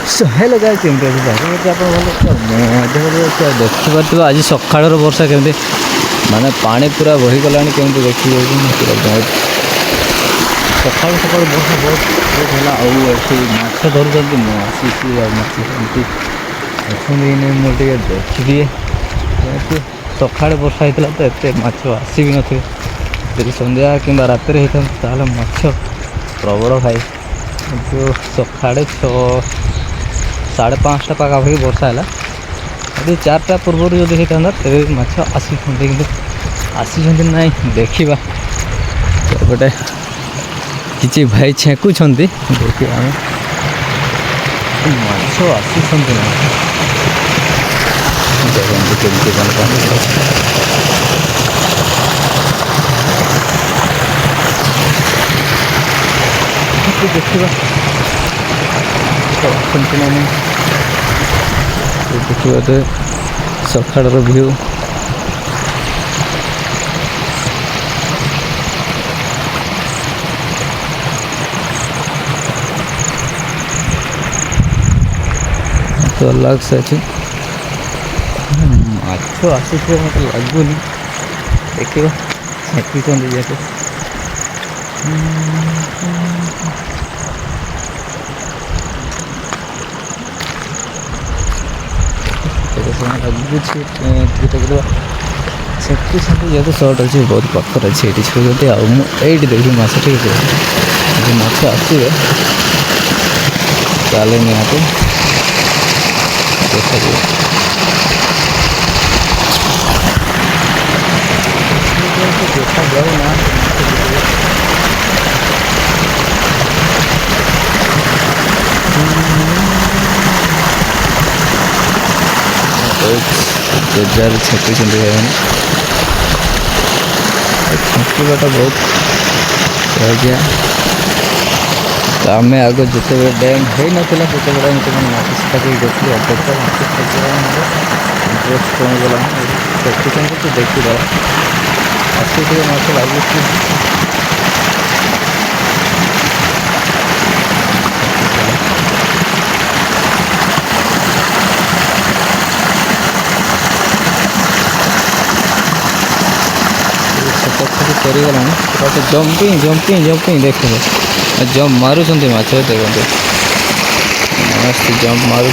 So hello guys केमती अच्छे देखिए आज सकाळ वर्षा केमती माने पानी पूरा बहीगला केमती देखिए पूरा बहुत सकाल सकाल वर्षा बहुत बहुत है माछ धरुँच मुझे देखिए सका वर्षा होता तो एत माछ आसी भी थे यदि संध्या कि रात होता माछ प्रबल खाई जो सका 5:30 पाखापाखि वर्षा है यदि 4टा पूर्व जब होता तेरे माछ आसी ना देखा गोटे किसी भाई छेकुंट देखिए आम माछ आसी ना देखते केमती कौन देखा देखिए सकाळ व्यू तो अलग से अच्छे माछ आस मत लगुनि देखा जाके लगुच जेहतु सर्ट अच्छे बहुत पत्थर अच्छे ये छुँच आई देखी माछ ठीक है माछ आसवे ताले निहाती देखा जाए ना छेकी छेकवाटा बहुत गया तो आम आग जिते डैम हो नाला से देखिए इंटरेस्ट कमीगला देखुं तो देखीद आसी माछ लगुच सरीगला जंपिंग जंपिंग जंपिंग देखो जंप मारुंच माछ देखते मस्त जंप मारू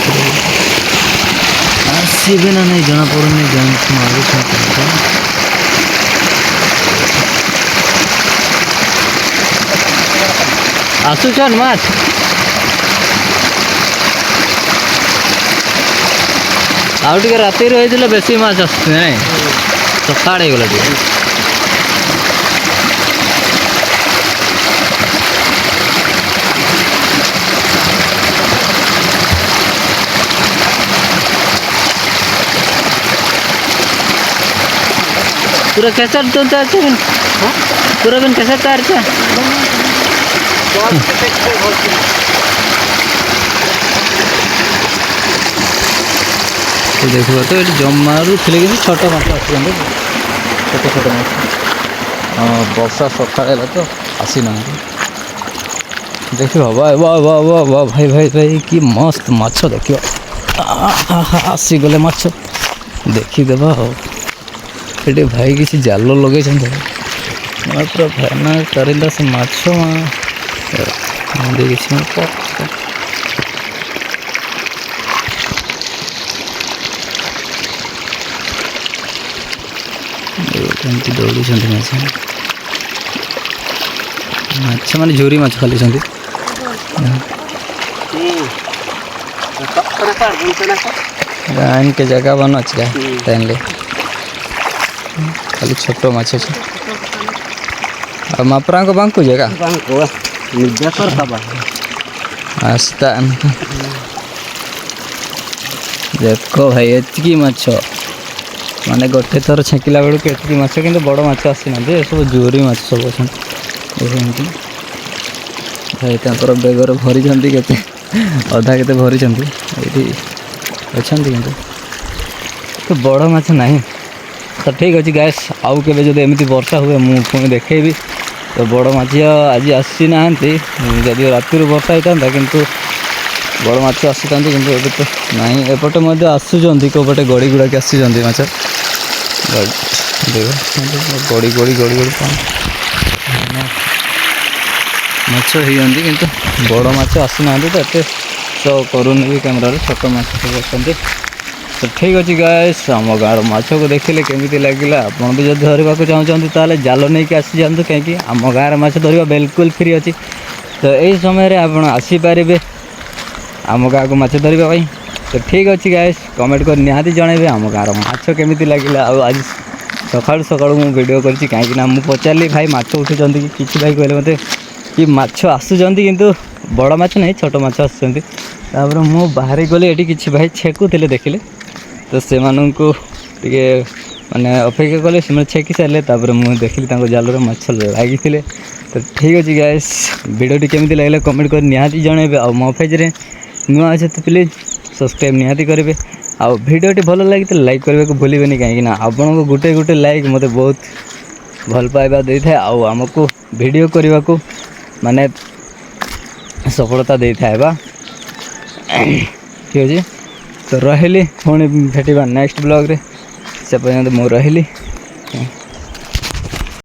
आसबे ना नहीं जना पड़ूनी जंप मारू आसुचन माछ आउ टे राति रही बेसी माछ आस सकाळ गला पूरा कैसा तो पूरा बिन कैसा तार तो देखो तो ये जम मारू थे कि छोट माछ आस छोट छोट माछ वर्षा सकाळ तो आसी ना देखिए वाह वाह वाह वाह वाह भाई भाई भाई कि मस्त माछ देखिए आसी गले माछ देखीदेवा ये भाई किसी जाल लगे पूरा भयाना करेला से माछ दौड़ी माछ माने झोरी माछ खाली इनके जगह बन अच्छे खाली छोट माछ मापरा को बांकु जगह आस्ता देखो भाई एतकी माछ माने गोटे थर छेकिला बेलू के एतकी माछ कि बड़ माछ आसी ना सब जोरी माछ सब अच्छा भाई तर बेगर भरी के अधा के भरी अच्छा तो बड़ माछ नहीं तो ठीक अच्छे गैस आउ के जब एमती वर्षा हुए मुझे देखेबी तो बड़ माछ आज आसी ना जदि राति वर्षा होता किंतु ବଡ଼ ମାଛ ଆସିଥାନ୍ତି କିନ୍ତୁ ଏବେ ତ ନାହିଁ। ଏପଟେ ମଧ୍ୟ ଆସୁଛନ୍ତି କେଉଁପଟେ ଗଡ଼ି ଗୁଡ଼ାକ ଆସିଛନ୍ତି ମାଛ ଗଡ଼ି ଗଡ଼ି ଗଡ଼ି ଗଡ଼ି କ'ଣ ମାଛ ହେଇଯାନ୍ତି କିନ୍ତୁ ବଡ଼ ମାଛ ଆସିନାହାନ୍ତି ତ ଏତେ ତ କରୁନି ବି କ୍ୟାମେରାରେ, ଛୋଟ ମାଛ ସବୁ ଅଛନ୍ତି। ତ ଠିକ୍ ଅଛି ଗାଇସ୍, ଆମ ଗାଁର ମାଛକୁ ଦେଖିଲେ କେମିତି ଲାଗିଲା? ଆପଣ ବି ଯଦି ଧରିବାକୁ ଚାହୁଁଛନ୍ତି ତାହେଲେ ଜାଲ ନେଇକି ଆସିଯାଆନ୍ତୁ, କାହିଁକି ଆମ ଗାଁରେ ମାଛ ଧରିବା ବିଲକୁଲ ଫ୍ରି ଅଛି। ତ ଏଇ ସମୟରେ ଆପଣ ଆସିପାରିବେ ଆମ ଗାଁକୁ ମାଛ ଧରିବା ପାଇଁ। ତ ଠିକ୍ ଅଛି ଗାଇସ୍, କମେଣ୍ଟ କରି ନିହାତି ଜଣାଇବେ ଆମ ଗାଁର ମାଛ କେମିତି ଲାଗିଲା। ଆଉ ଆଜି ସକାଳୁ ସକାଳୁ ମୁଁ ଭିଡ଼ିଓ କରିଛି କାହିଁକିନା ମୁଁ ପଚାରିଲି ଭାଇ ମାଛ ଉଠୁଛନ୍ତି କି? କିଛି ଭାଇ କହିଲେ ମୋତେ କି ମାଛ ଆସୁଛନ୍ତି କିନ୍ତୁ ବଡ଼ ମାଛ ନାହିଁ, ଛୋଟ ମାଛ ଆସୁଛନ୍ତି। ତାପରେ ମୁଁ ବାହାରି ଗଲି, ଏଠି କିଛି ଭାଇ ଛେକୁଥିଲେ ଦେଖିଲେ, ତ ସେମାନଙ୍କୁ ଟିକେ ମାନେ ଅପେକ୍ଷା କଲେ, ସେମାନେ ଛେକି ସାରିଲେ। ତାପରେ ମୁଁ ଦେଖିଲି ତାଙ୍କ ଜାଲରେ ମାଛ ଲାଗିଥିଲେ। ତ ଠିକ୍ ଅଛି ଗାଇସ୍, ଭିଡ଼ିଓଟି କେମିତି ଲାଗିଲା କମେଣ୍ଟ କରି ନିହାତି ଜଣାଇବେ। ଆଉ ମୋ ପେଜ୍ରେ ନୂଆ ଅଛି ତ ପ୍ଲିଜ୍ ସବସ୍କ୍ରାଇବ୍ ନିହାତି କରିବେ। ଆଉ ଭିଡ଼ିଓଟି ଭଲ ଲାଗିଥିଲେ ଲାଇକ୍ କରିବାକୁ ଭୁଲିବେନି, କାହିଁକିନା ଆପଣଙ୍କ ଗୋଟେ ଲାଇକ୍ ମୋତେ ବହୁତ ଭଲ ପାଇବା ଦେଇଥାଏ ଆଉ ଆମକୁ ଭିଡ଼ିଓ କରିବାକୁ ମାନେ ସଫଳତା ଦେଇଥାଏ ବା। ଠିକ୍ ଅଛି, ତ ରହିଲି, ପୁଣି ଭେଟିବା ନେକ୍ସଟ ବ୍ଲଗ୍ରେ। ସେ ପର୍ଯ୍ୟନ୍ତ ମୁଁ ରହିଲି।